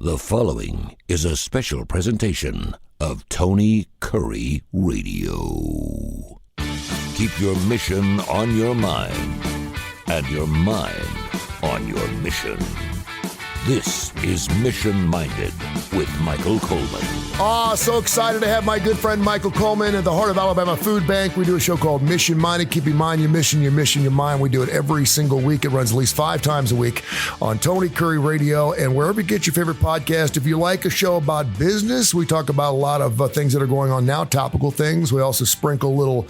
The following is a special presentation of Tony Kurre Radio. Keep your mission on your mind and your mind on your mission. This is Mission Minded with Michael Coleman. So excited to have my good friend Michael Coleman at the Heart of Alabama Food Bank. We do a show called Mission Minded. Keep in mind your mission, your mission, your mind. We do it every single week. It runs at least 5 times a week on Tony Kurre Radio and wherever you get your favorite podcast. If you like a show about business, we talk about a lot of things that are going on now, topical things. We also sprinkle a little,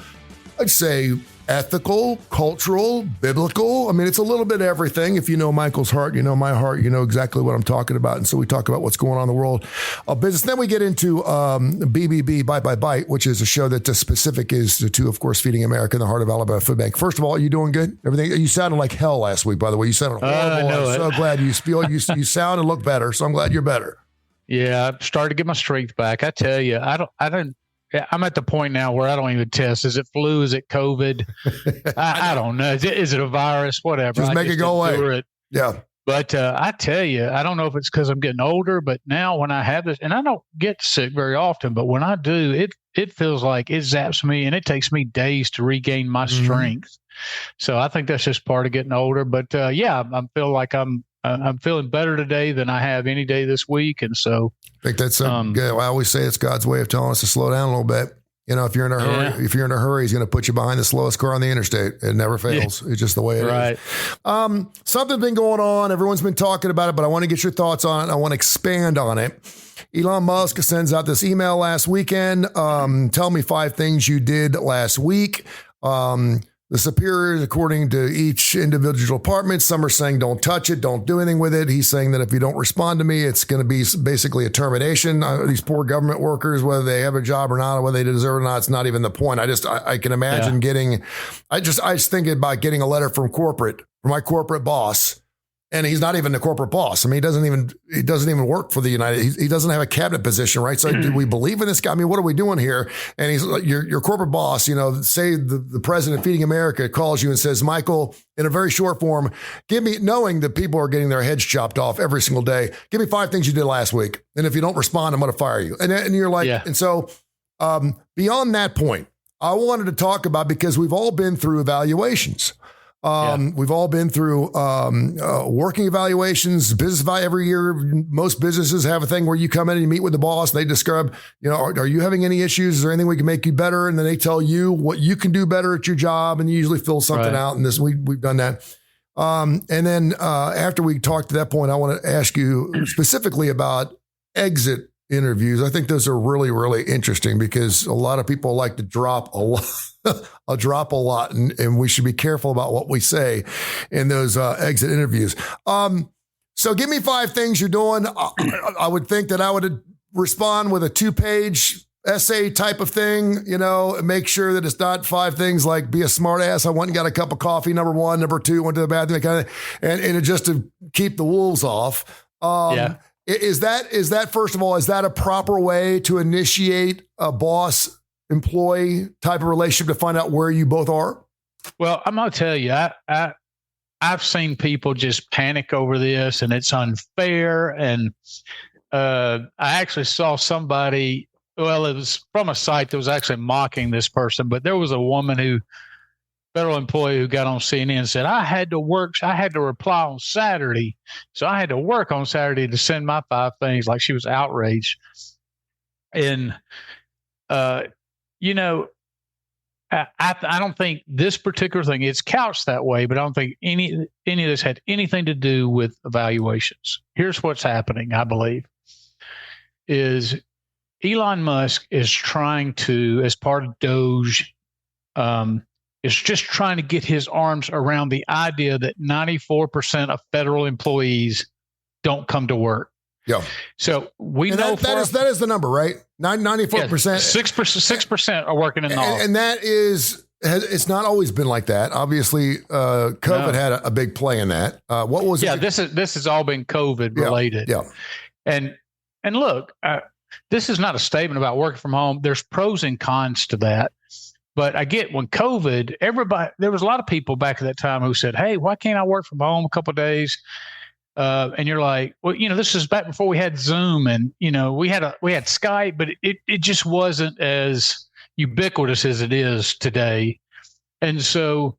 I'd say, ethical, cultural, biblical. I mean, it's a little bit of everything. If you know Michael's heart, you know my heart, you know exactly what I'm talking about. And so we talk about what's going on in the world of business. Then we get into BBB, Bite by Bite, which is a show that the specific is to, of course, Feeding America in the Heart of Alabama Food Bank. First of all, are you doing good? Everything? You sounded like hell last week, by the way. You sounded horrible. I'm so glad you sound and look better. So I'm glad you're better. Yeah, I've started to get my strength back. I tell you, I'm at the point now where I don't even test. Is it flu? Is it COVID? I don't know. Is it a virus? Whatever. Just make it go away. Yeah. But I tell you, I don't know if it's because I'm getting older, but now when I have this, and I don't get sick very often, but when I do, it feels like it zaps me and it takes me days to regain my strength. So I think that's just part of getting older. But yeah, I feel like I'm feeling better today than I have any day this week. And so I think that's good. I always say it's God's way of telling us to slow down a little bit. You know, if you're in a hurry, he's going to put you behind the slowest car on the interstate. It never fails. Yeah. It's just the way it is. Something's been going on. Everyone's been talking about it, but I want to get your thoughts on it. I want to expand on it. Elon Musk sends out this email last weekend. Tell me 5 things you did last week. The superiors, according to each individual department, some are saying don't touch it, don't do anything with it. He's saying that if you don't respond to me, it's going to be basically a termination. These poor government workers, whether they have a job or not, or whether they deserve it or not, it's not even the point. I can imagine I just think about getting a letter from my corporate boss. And he's not even the corporate boss. I mean, he doesn't even work for the he doesn't have a cabinet position, right? So do we believe in this guy? I mean, what are we doing here? And he's like, your corporate boss, you know, say the president of Feeding America calls you and says, Michael, in a very short form, knowing that people are getting their heads chopped off every single day, give me 5 things you did last week. And if you don't respond, I'm going to fire you. And you're like, and so beyond that point, I wanted to talk about, because we've all been through evaluations. We've all been through working evaluations, every year. Most businesses have a thing where you come in and you meet with the boss. And they describe, you know, are you having any issues? Is there anything we can make you better? And then they tell you what you can do better at your job. And you usually fill something out. And we've done that. And then after we talked to that point, I want to ask you specifically about exit interviews. I think those are really, really interesting because a lot of people like to drop a lot, and we should be careful about what we say in those exit interviews. So give me 5 things you're doing. I would think that I would respond with a 2-page essay type of thing, you know, make sure that it's not 5 things like be a smart ass. I went and got a cup of coffee. Number 1, number 2, went to the bathroom, kind of, and just to keep the wolves off. Is that, first of all, is that a proper way to initiate a boss-employee type of relationship to find out where you both are? Well, I'm going to tell you, I've seen people just panic over this, and it's unfair. And I actually saw somebody, well, it was from a site that was actually mocking this person, but there was a woman federal employee who got on CNN and said, I had to reply on Saturday. So I had to work on Saturday to send my 5 things, like she was outraged. And, you know, I don't think this particular thing, it's couched that way, but I don't think any of this had anything to do with evaluations. Here's what's happening, I believe, is Elon Musk is trying to, as part of Doge, is just trying to get his arms around the idea that 94% of federal employees don't come to work. Yeah. So we know that is the number, right? 94%. 6% are working in the office. And that is, it's not always been like that. Obviously, COVID had a big play in that. What was it? Yeah, this has all been COVID related. Yeah. And look, this is not a statement about working from home. There's pros and cons to that. But I get when COVID, there was a lot of people back at that time who said, hey, why can't I work from home a couple of days? And you're like, well, this is back before we had Zoom, and we had Skype, but it just wasn't as ubiquitous as it is today. And so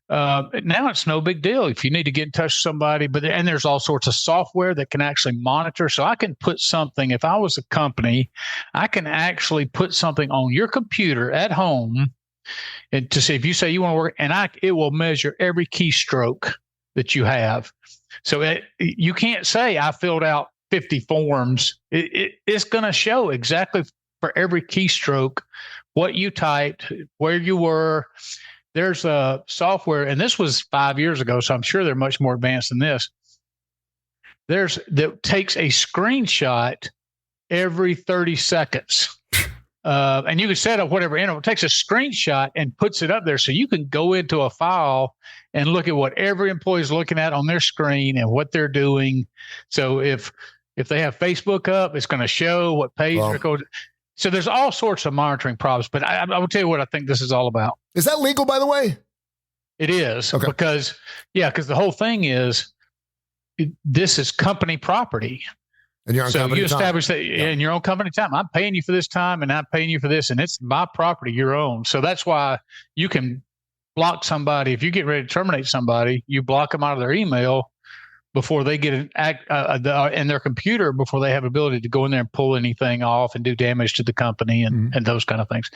now it's no big deal if you need to get in touch with somebody. And there's all sorts of software that can actually monitor. So I can put something. If I was a company, I can actually put something on your computer at home, and to see if you say you want to work, and it will measure every keystroke that you have. So you can't say I filled out 50 forms. It's going to show exactly for every keystroke what you typed, where you were. There's a software, and this was 5 years ago, so I'm sure they're much more advanced than this. That takes a screenshot every 30 seconds. And you can set up whatever interval. It takes a screenshot and puts it up there, so you can go into a file and look at what every employee is looking at on their screen and what they're doing. So if they have Facebook up, it's going to show what page they're going. So there's all sorts of monitoring problems, but I will tell you what I think this is all about. Is that legal, by the way? It is, okay. Because the whole thing is this is company property. And you're on so you establish that in your own company time. I'm paying you for this time, and I'm paying you for this, and it's my property, your own. So that's why you can block somebody. If you get ready to terminate somebody, you block them out of their email before they get in their computer, before they have ability to go in there and pull anything off and do damage to the company and those kind of things.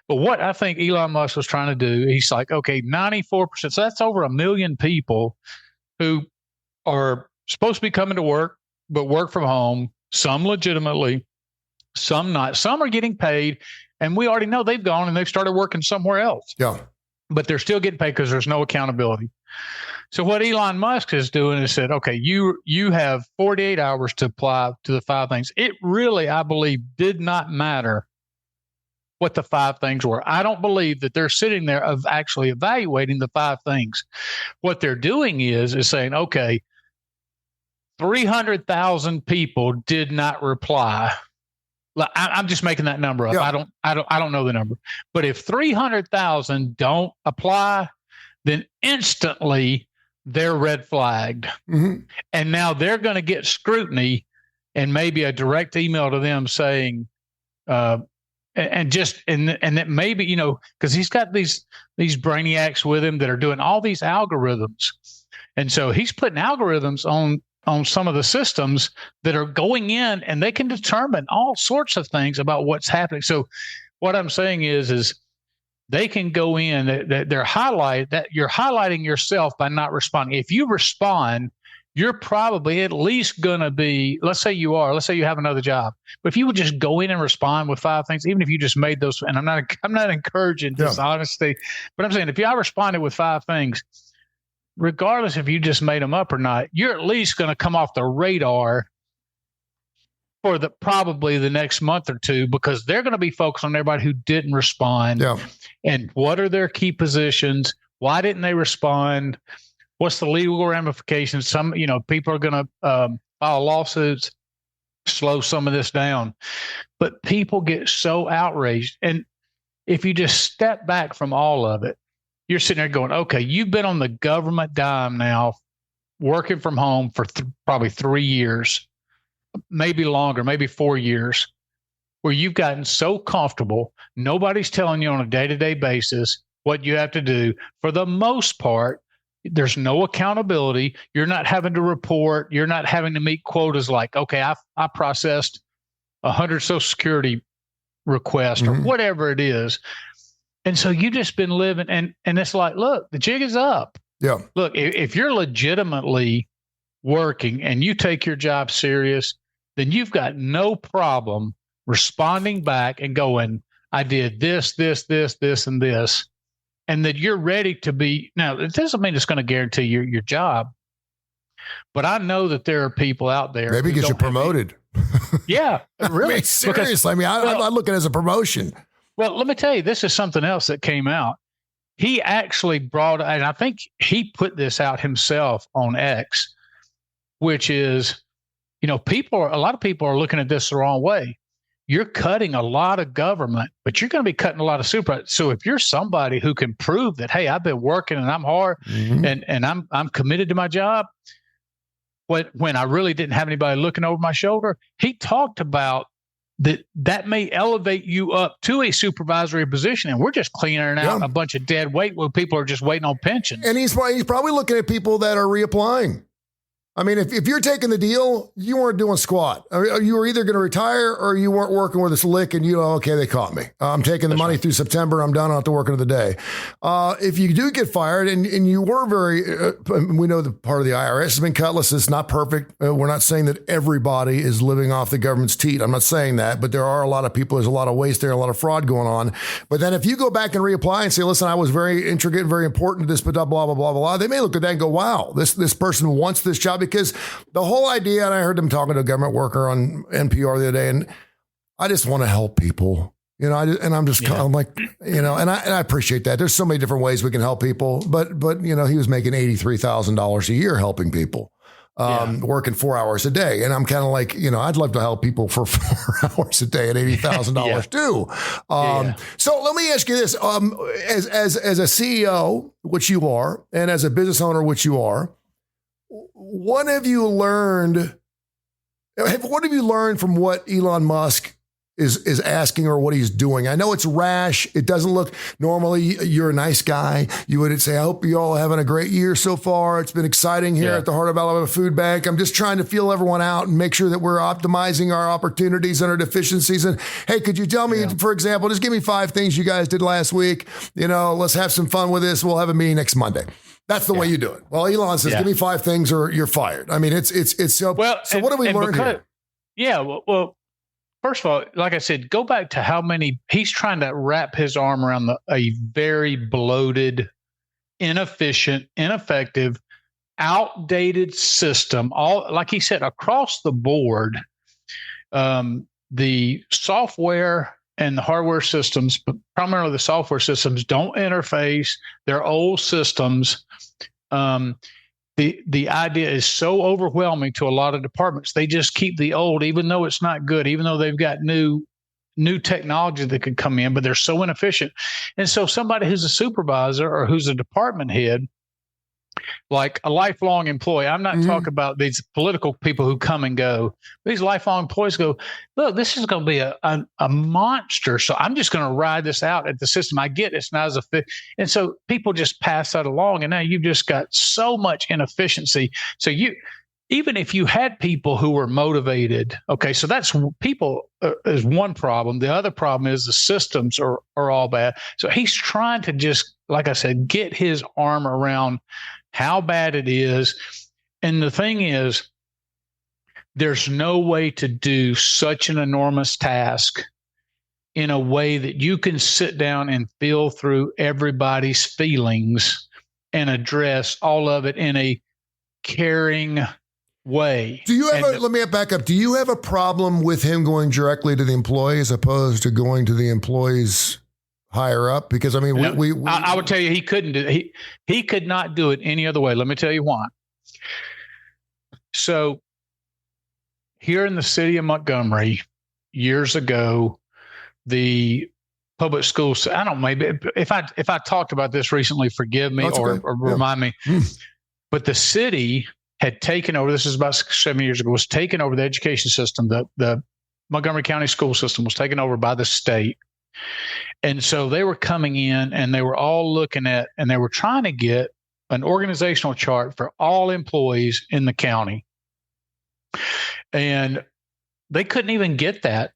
But what I think Elon Musk was trying to do, he's like, okay, 94%. So that's over 1 million people who are supposed to be coming to work, but work from home, some legitimately, some not. Some are getting paid, and we already know they've gone and they've started working somewhere else. Yeah. But they're still getting paid because there's no accountability. So what Elon Musk is doing is said, okay, you have 48 hours to apply to the 5 things. It really, I believe, did not matter what the 5 things were. I don't believe that they're sitting there of actually evaluating the 5 things. What they're doing is saying, okay, 300,000 people did not reply. I'm just making that number up. Yeah. I don't know the number. But if 300,000 don't apply, then instantly they're red flagged. Mm-hmm. And now they're going to get scrutiny and maybe a direct email to them saying, and that maybe, because he's got these brainiacs with him that are doing all these algorithms. And so he's putting algorithms on some of the systems that are going in, and they can determine all sorts of things about what's happening. So what I'm saying is they can go in, that you're highlighting yourself by not responding. If you respond, you're probably at least going to be, let's say you have another job, but if you would just go in and respond with 5 things, even if you just made those, and I'm not encouraging dishonesty, but I'm saying if I responded with 5 things, regardless if you just made them up or not, you're at least going to come off the radar for probably the next month or two, because they're going to be focused on everybody who didn't respond. Yeah. And what are their key positions? Why didn't they respond? What's the legal ramifications? Some, people are going to file lawsuits, slow some of this down. But people get so outraged. And if you just step back from all of it, you're sitting there going, okay, you've been on the government dime now, working from home for probably 3 years, maybe longer, maybe 4 years, where you've gotten so comfortable. Nobody's telling you on a day-to-day basis what you have to do. For the most part, there's no accountability. You're not having to report. You're not having to meet quotas like, okay, I processed 100 Social Security requests or whatever it is. And so you just been living, and it's like, look, the jig is up. Yeah. Look, if you're legitimately working and you take your job serious, then you've got no problem responding back and going, I did this, and this, and that you're ready to be. Now, it doesn't mean it's going to guarantee your job, but I know that there are people out there. Maybe get you promoted. Yeah, really. Seriously, I look at it as a promotion. Well, let me tell you, this is something else that came out. He actually brought, and I think he put this out himself on X, which is, a lot of people are looking at this the wrong way. You're cutting a lot of government, but you're going to be cutting a lot of super. So if you're somebody who can prove that, hey, I've been working and I'm hard and I'm committed to my job, when I really didn't have anybody looking over my shoulder, he talked about that may elevate you up to a supervisory position, and we're just cleaning out a bunch of dead weight where people are just waiting on pensions. And he's probably looking at people that are reapplying. I mean, if you're taking the deal, you weren't doing squat. You were either going to retire or you weren't working with this lick and okay, they caught me. I'm taking the money through September. I'm done. I don't have to work another day. If you do get fired and you were we know the part of the IRS has been cut. Listen, it's not perfect. We're not saying that everybody is living off the government's teat. I'm not saying that, but there are a lot of people. There's a lot of waste there, a lot of fraud going on. But then if you go back and reapply and say, listen, I was very intricate and very important to this, but blah, blah, blah, blah, blah, they may look at that and go, wow, this person wants this job. Because the whole idea, and I heard them talking to a government worker on NPR the other day, and I just want to help people, I'm just kind of like, and I appreciate that. There's so many different ways we can help people, but he was making $83,000 a year helping people, working 4 hours a day. And I'm kind of like, I'd love to help people for 4 hours a day at $80,000 too. So let me ask you this, as a CEO, which you are, and as a business owner, which you are, what have you learned from what Elon Musk is asking or what he's doing? I know it's rash. It doesn't look, normally you're a nice guy. You would say, I hope you all having a great year so far. It's been exciting here at the Heart of Alabama Food Bank. I'm just trying to feel everyone out and make sure that we're optimizing our opportunities and our deficiencies. And hey, could you tell me, for example, just give me 5 things you guys did last week. Let's have some fun with this. We'll have a meeting next Monday. That's the way you do it. Well, Elon says, give me 5 things or you're fired. I mean, it's so, so what have we learned here? Yeah. Well, first of all, like I said, go back to how many, he's trying to wrap his arm around a very bloated, inefficient, ineffective, outdated system. All, like he said, across the board, the software and the hardware systems, but primarily the software systems, don't interface. They're old systems. The idea is so overwhelming to a lot of departments. They just keep the old, even though it's not good, even though they've got new technology that could come in, but they're so inefficient. And so somebody who's a supervisor or who's a department head, like a lifelong employee, I'm not talking about these political people who come and go. These lifelong employees go, look, this is going to be a monster. So I'm just going to ride this out at the system. I get it's not as efficient. And so people just pass that along. And now you've just got so much inefficiency. So even if you had people who were motivated, okay, so that's people is one problem. The other problem is the systems are all bad. So he's trying to just, like I said, get his arm around how bad it is. And the thing is, there's no way to do such an enormous task in a way that you can sit down and feel through everybody's feelings and address all of it in a caring way. Do you have let me back up. Do you have a problem with him going directly to the employee as opposed to going to the employees higher up? Because I mean, I would tell you he couldn't do it. He could not do it any other way. Let me tell you why. So here in the city of Montgomery, years ago, the public schools, I don't know, maybe if I talked about this recently, forgive me or remind me. But the city had taken over, this is about 6-7 years ago, was taken over the education system. The Montgomery County school system was taken over by the state. And so they were coming in and they were all looking at, and they were trying to get an organizational chart for all employees in the county. And they couldn't even get that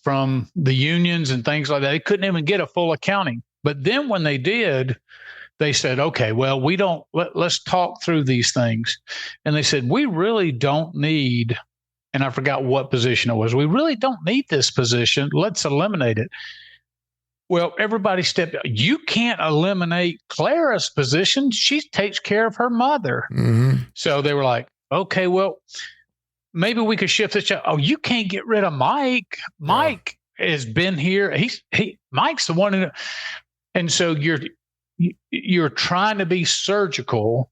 from the unions and things like that. They couldn't even get a full accounting. But then when they did, they said, okay, well, let's talk through these things. And they said, we really don't need, and I forgot what position it was. We really don't need this position. Let's eliminate it. Well, everybody stepped up. You can't eliminate Clara's position. She takes care of her mother. Mm-hmm. So they were like, okay, well, maybe we could shift this. Oh, you can't get rid of Mike. Mike has been here. Mike's the one and so you're trying to be surgical,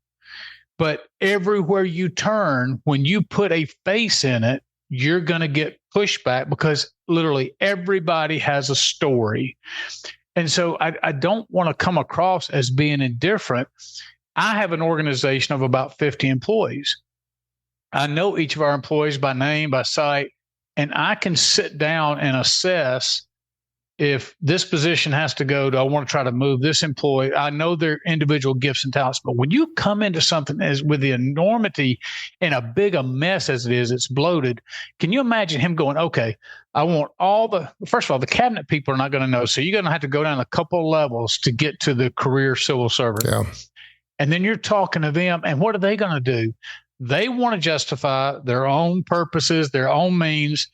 but everywhere you turn, when you put a face in it, you're going to get pushback because literally everybody has a story. And so I don't want to come across as being indifferent. I have an organization of about 50 employees. I know each of our employees by name, by sight, and I can sit down and assess if this position has to go. Do I want to try to move this employee? I know their individual gifts and talents, but when you come into something as with the enormity and a big a mess as it is, it's bloated. Can you imagine him going, okay, I want first of all, the cabinet people are not going to know. So you're going to have to go down a couple levels to get to the career civil servant. Yeah. And then you're talking to them, and what are they going to do? They want to justify their own purposes, their own means.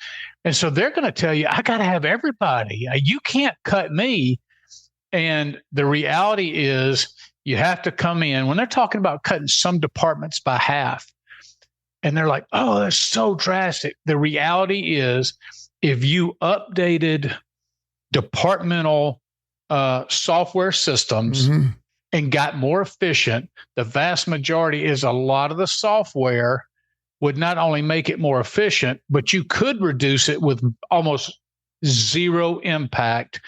And so they're going to tell you, I got to have everybody. You can't cut me. And the reality is you have to come in when they're talking about cutting some departments by half. And they're like, oh, that's so drastic. The reality is if you updated departmental software systems and got more efficient, the vast majority is a lot of the software would not only make it more efficient, but you could reduce it with almost zero impact,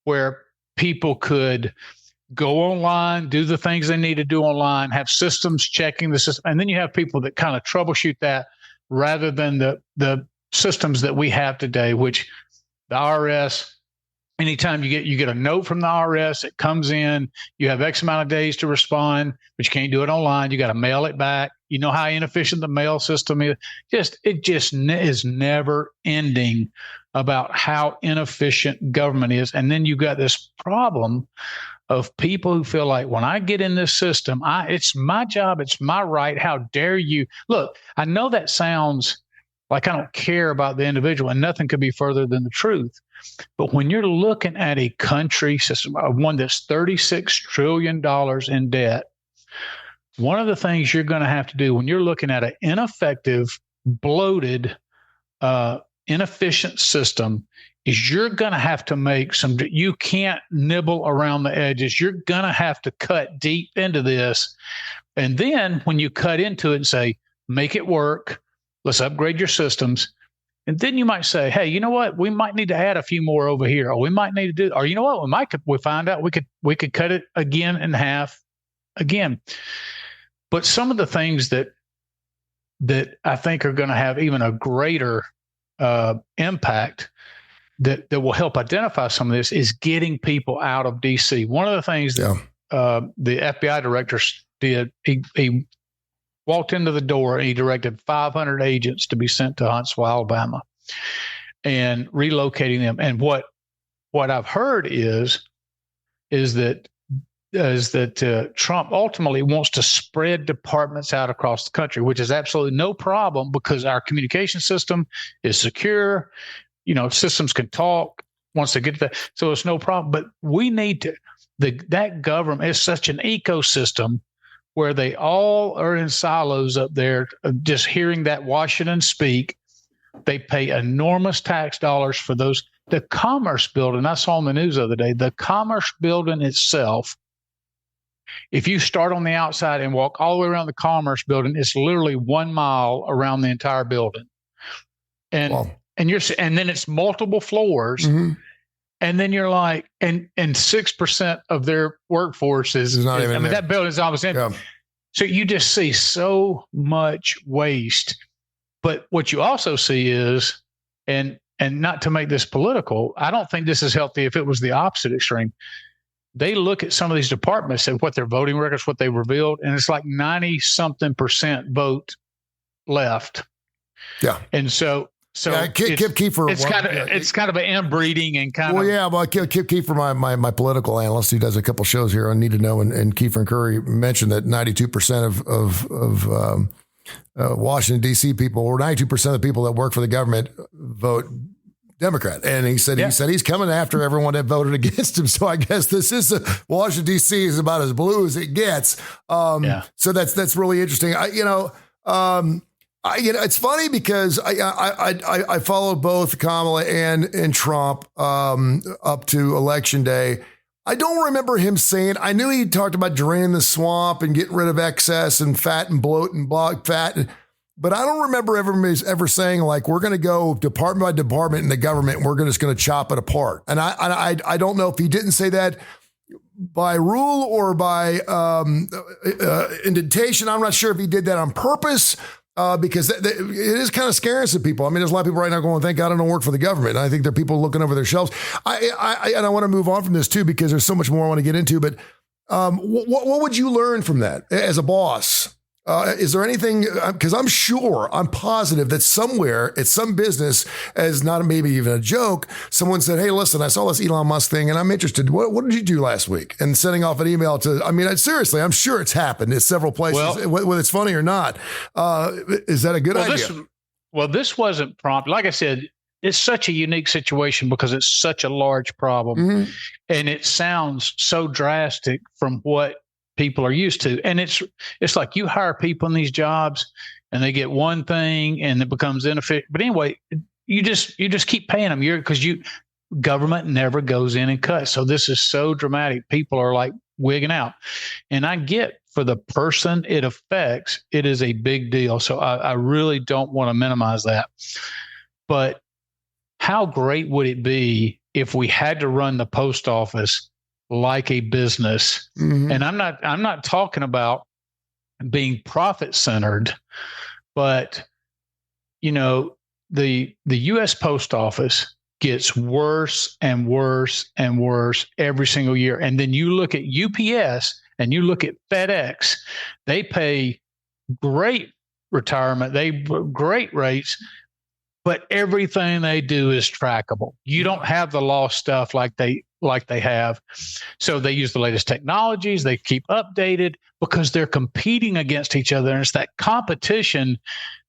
where people could go online, do the things they need to do online, have systems checking the system. And then you have people that kind of troubleshoot that rather than the systems that we have today, which the IRS, anytime you get a note from the IRS, it comes in, you have X amount of days to respond, but you can't do it online. You got to mail it back. You know how inefficient the mail system is. It just is never ending about how inefficient government is. And then you've got this problem of people who feel like, when I get in this system, it's my job, it's my right. How dare you? Look, I know that sounds like I don't care about the individual, and nothing could be further than the truth. But when you're looking at a country system, one that's $36 trillion in debt, one of the things you're going to have to do when you're looking at an ineffective, bloated, inefficient system is you're going to have to make you can't nibble around the edges. You're going to have to cut deep into this. And then when you cut into it and say, make it work, let's upgrade your systems. And then you might say, hey, you know what? We might need to add a few more over here, or we might need to do, or you know what? We find out we could cut it again in half again. But some of the things that I think are going to have even a greater impact that will help identify some of this is getting people out of DC. One of the things that the FBI director did, he walked into the door and he directed 500 agents to be sent to Huntsville, Alabama, and relocating them. And what I've heard is that Trump ultimately wants to spread departments out across the country, which is absolutely no problem because our communication system is secure. You know, systems can talk once they get to that. So it's no problem. But we need to, that government is such an ecosystem where they all are in silos up there, just hearing that Washington speak. They pay enormous tax dollars for those. The Commerce Building, I saw on the news the other day, the Commerce Building itself, if you start on the outside and walk all the way around the Commerce Building, it's literally 1 mile around the entire building. And wow. and then it's multiple floors. Mm-hmm. And then you're like, and 6% of their workforce is not even there. That building is almost empty. Yeah. So you just see so much waste. But what you also see is, and not to make this political, I don't think this is healthy if it was the opposite extreme. They look at some of these departments and what their voting records, what they revealed, and it's like 90-something% vote left. Yeah. And so Kip Kiefer. It's kind of an inbreeding and kind of. Well, yeah, well, Kip Kiefer, my political analyst, who does a couple shows here on Need to Know, and Kiefer and Kurre mentioned that 92% of Washington D.C. people, or 92% of the people that work for the government, vote Democrat. And he said he's coming after everyone that voted against him. So I guess this is Washington D.C. is about as blue as it gets. So that's really interesting. It's funny because I followed both Kamala and Trump up to Election Day. I don't remember him saying, I knew he talked about draining the swamp and getting rid of excess and fat and bloat and fat, but I don't remember ever saying, like, we're going to go department by department in the government and we're just going to chop it apart. And I don't know if he didn't say that by rule or by indentation. I'm not sure if he did that on purpose. because it is kind of scary to people. I mean, there's a lot of people right now going, thank God I don't work for the government. And I think there are people looking over their shelves. And I want to move on from this too, because there's so much more I want to get into. But what would you learn from that as a boss? Is there anything, because I'm positive that somewhere at some business, as not maybe even a joke, someone said, hey, listen, I saw this Elon Musk thing and I'm interested. What did you do last week? And sending off an email to, I mean, seriously, I'm sure it's happened at several places, whether it's funny or not. Is that a good idea? This wasn't prompted. Like I said, it's such a unique situation because it's such a large problem and it sounds so drastic from what people are used to. And it's like you hire people in these jobs and they get one thing and it becomes inefficient. But anyway, you just keep paying them because government never goes in and cuts. So this is so dramatic. People are like wigging out. And I get for the person it affects, it is a big deal. So I really don't want to minimize that. But how great would it be if we had to run the post office like a business? And I'm not talking about being profit centered, but the U.S. Post Office gets worse and worse and worse every single year. And then you look at UPS and you look at FedEx, they pay great retirement, great rates, but everything they do is trackable. You don't have the lost stuff like they have. So they use the latest technologies. They keep updated because they're competing against each other. And it's that competition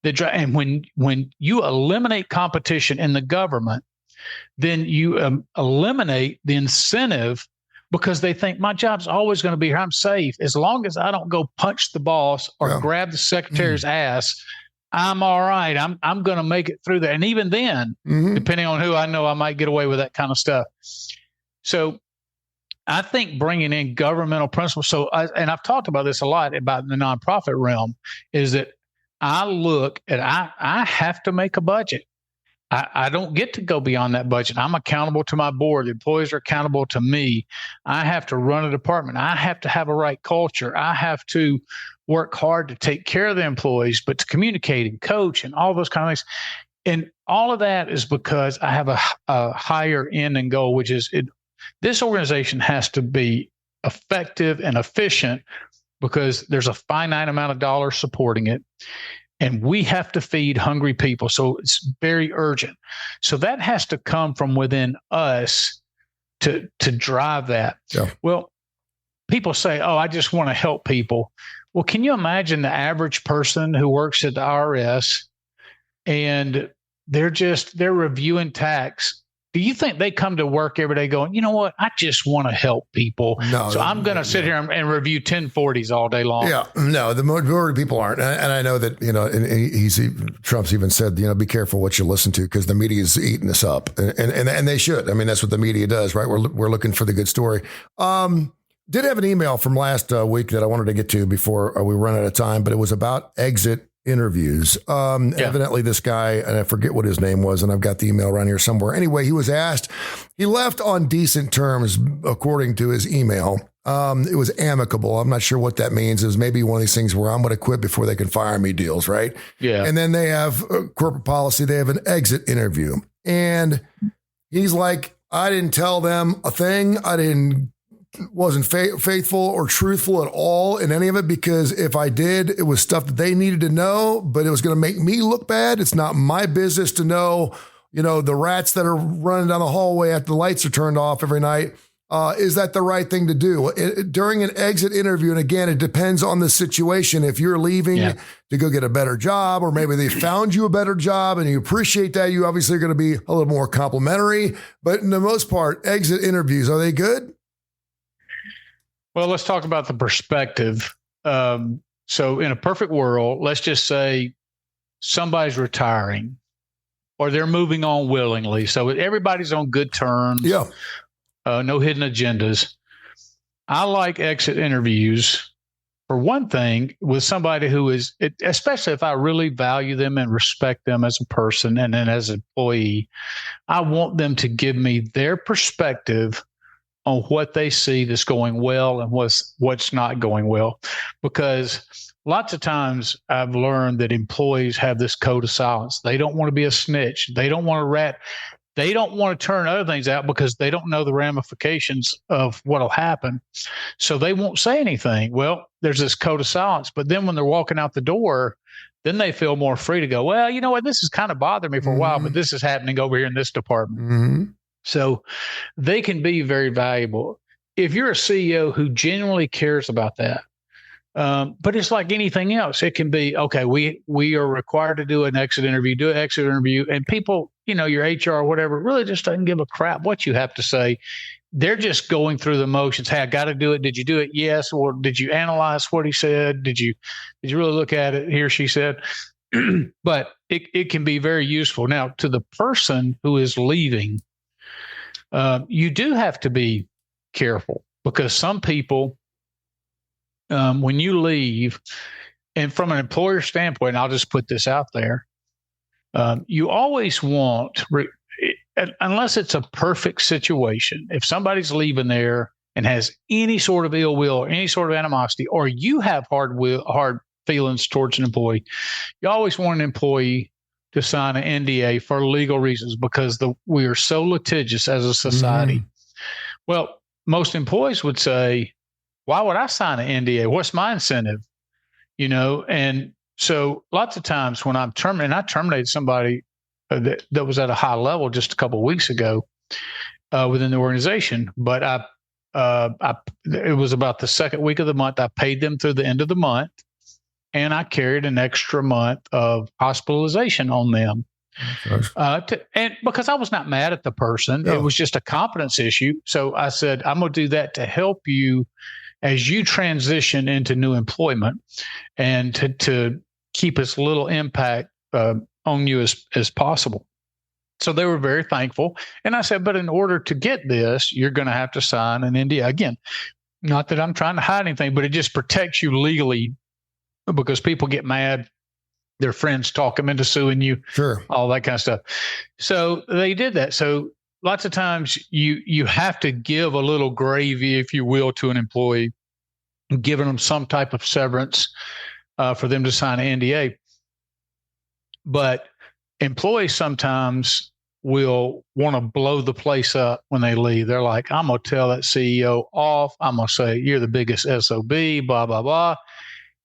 and when you eliminate competition in the government, then you eliminate the incentive because they think my job's always going to be here. I'm safe. As long as I don't go punch the boss or grab the secretary's ass, I'm all right. I'm going to make it through there. And even then, depending on who I know, I might get away with that kind of stuff. So I think bringing in governmental principles. And I've talked about this a lot about the nonprofit realm, is that I look at, I have to make a budget. I don't get to go beyond that budget. I'm accountable to my board. The employees are accountable to me. I have to run a department. I have to have a right culture. I have to work hard to take care of the employees, but to communicate and coach and all those kind of things. And all of that is because I have a higher end and goal, which is this organization has to be effective and efficient because there's a finite amount of dollars supporting it. And we have to feed hungry people. So it's very urgent. So that has to come from within us to drive that. Yeah. Well, people say, oh, I just want to help people. Well, can you imagine the average person who works at the IRS and they're reviewing tax? Do you think they come to work every day going, you know what, I just want to help people. No, so I'm going to sit here and review 1040s all day long. Yeah, no, the majority of people aren't. And I know that, and Trump's even said, be careful what you listen to because the media is eating us up. And they should. I mean, that's what the media does, right? We're looking for the good story. Did have an email from last week that I wanted to get to before we run out of time, but it was about exit interviews. Evidently this guy, and I forget what his name was, and I've got the email around here somewhere. Anyway, he was asked, he left on decent terms, according to his email. It was amicable. I'm not sure what that means. It was maybe one of these things where I'm going to quit before they can fire me deals, right? Yeah. And then they have corporate policy. They have an exit interview. And he's like, I didn't tell them a thing. Wasn't faithful or truthful at all in any of it, because if I did, it was stuff that they needed to know, but it was going to make me look bad. It's not my business to know, the rats that are running down the hallway after the lights are turned off every night. Is that the right thing to do during an exit interview? And again, it depends on the situation. If you're leaving to go get a better job, or maybe they found you a better job and you appreciate that, you obviously are going to be a little more complimentary, but in the most part, exit interviews, are they good? Well, let's talk about the perspective. So in a perfect world, let's just say somebody's retiring or they're moving on willingly. So everybody's on good terms. Yeah. No hidden agendas. I like exit interviews, for one thing, with somebody who is, especially if I really value them and respect them as a person and then as an employee, I want them to give me their perspective on what they see that's going well and what's not going well. Because lots of times I've learned that employees have this code of silence. They don't want to be a snitch. They don't want to rat. They don't want to turn other things out because they don't know the ramifications of what'll happen. So they won't say anything. Well, there's this code of silence. But then when they're walking out the door, then they feel more free to go, well, you know what? This is kind of bothering me for a while, but this is happening over here in this department. So they can be very valuable. If you're a CEO who genuinely cares about that, but it's like anything else. It can be, okay, we are required to do an exit interview, and people, your HR or whatever, really just doesn't give a crap what you have to say. They're just going through the motions. Hey, I got to do it. Did you do it? Yes. Or did you analyze what he said? Did you really look at it? He or she said, but it can be very useful. Now, to the person who is leaving, you do have to be careful, because some people, when you leave, and from an employer standpoint, I'll just put this out there, you always want, unless it's a perfect situation, if somebody's leaving there and has any sort of ill will or any sort of animosity, or you have hard feelings towards an employee, you always want an employee to sign an NDA for legal reasons, because we are so litigious as a society. Well, most employees would say, why would I sign an NDA? What's my incentive? And so lots of times when I terminated somebody that was at a high level just a couple of weeks ago within the organization, but it was about the second week of the month. I paid them through the end of the month, and I carried an extra month of hospitalization on them. And because I was not mad at the person, it was just a competence issue. So I said, I'm going to do that to help you as you transition into new employment, and to keep as little impact on you as possible. So they were very thankful. And I said, but in order to get this, you're going to have to sign an NDA. Again, not that I'm trying to hide anything, but it just protects you legally, because people get mad. Their friends talk them into suing you, all that kind of stuff. So they did that. So lots of times you have to give a little gravy, if you will, to an employee, giving them some type of severance for them to sign an NDA. But employees sometimes will want to blow the place up when they leave. They're like, I'm going to tell that CEO off. I'm going to say, you're the biggest SOB, blah, blah, blah.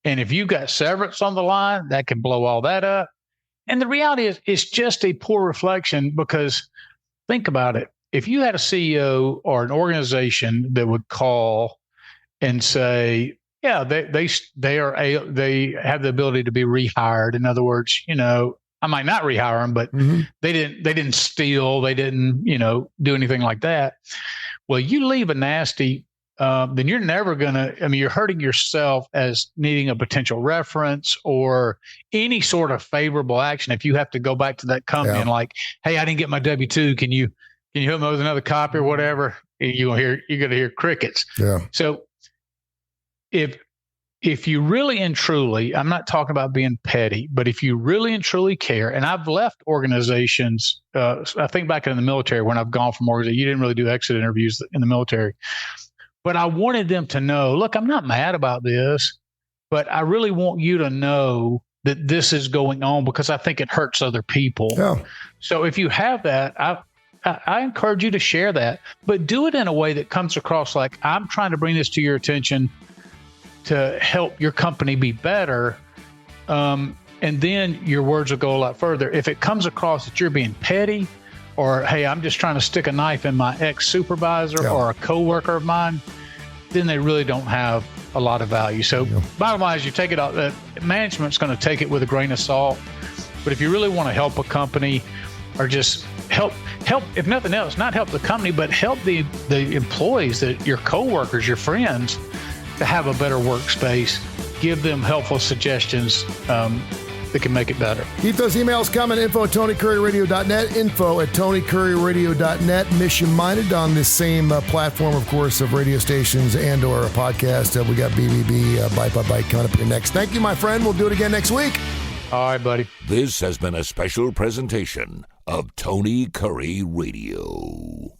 And if you've got severance on the line, that can blow all that up. And the reality is, it's just a poor reflection, because think about it. If you had a CEO or an organization that would call and say, yeah, they have the ability to be rehired. In other words, I might not rehire them, but they didn't steal, they didn't, do anything like that. Well, you leave a nasty, then you're never you're hurting yourself as needing a potential reference or any sort of favorable action. If you have to go back to that company and like, hey, I didn't get my W-2. Can you help me with another copy or whatever? You're going to hear crickets. Yeah. So if you really and truly, I'm not talking about being petty, but if you really and truly care, and I've left organizations, I think back in the military when I've gone from organizations, you didn't really do exit interviews in the military, but I wanted them to know, look, I'm not mad about this, but I really want you to know that this is going on because I think it hurts other people. Yeah. So if you have that, I encourage you to share that, but do it in a way that comes across like, I'm trying to bring this to your attention to help your company be better. And then your words will go a lot further. If it comes across that you're being petty, or, hey, I'm just trying to stick a knife in my ex-supervisor or a coworker of mine, then they really don't have a lot of value. So bottom line is, you take it out, management's going to take it with a grain of salt. But if you really want to help a company, or just help, if nothing else, not help the company, but help the employees, your coworkers, your friends, to have a better workspace, give them helpful suggestions that can make it better. Keep those emails coming. info@TonyCurryRadio.net, info@TonyCurryRadio.net. Mission-minded on this same platform, of course, of radio stations and or a podcast. We got BBB, Bite by Bite coming up here next. Thank you, my friend. We'll do it again next week. All right, buddy. This has been a special presentation of Tony Curry Radio.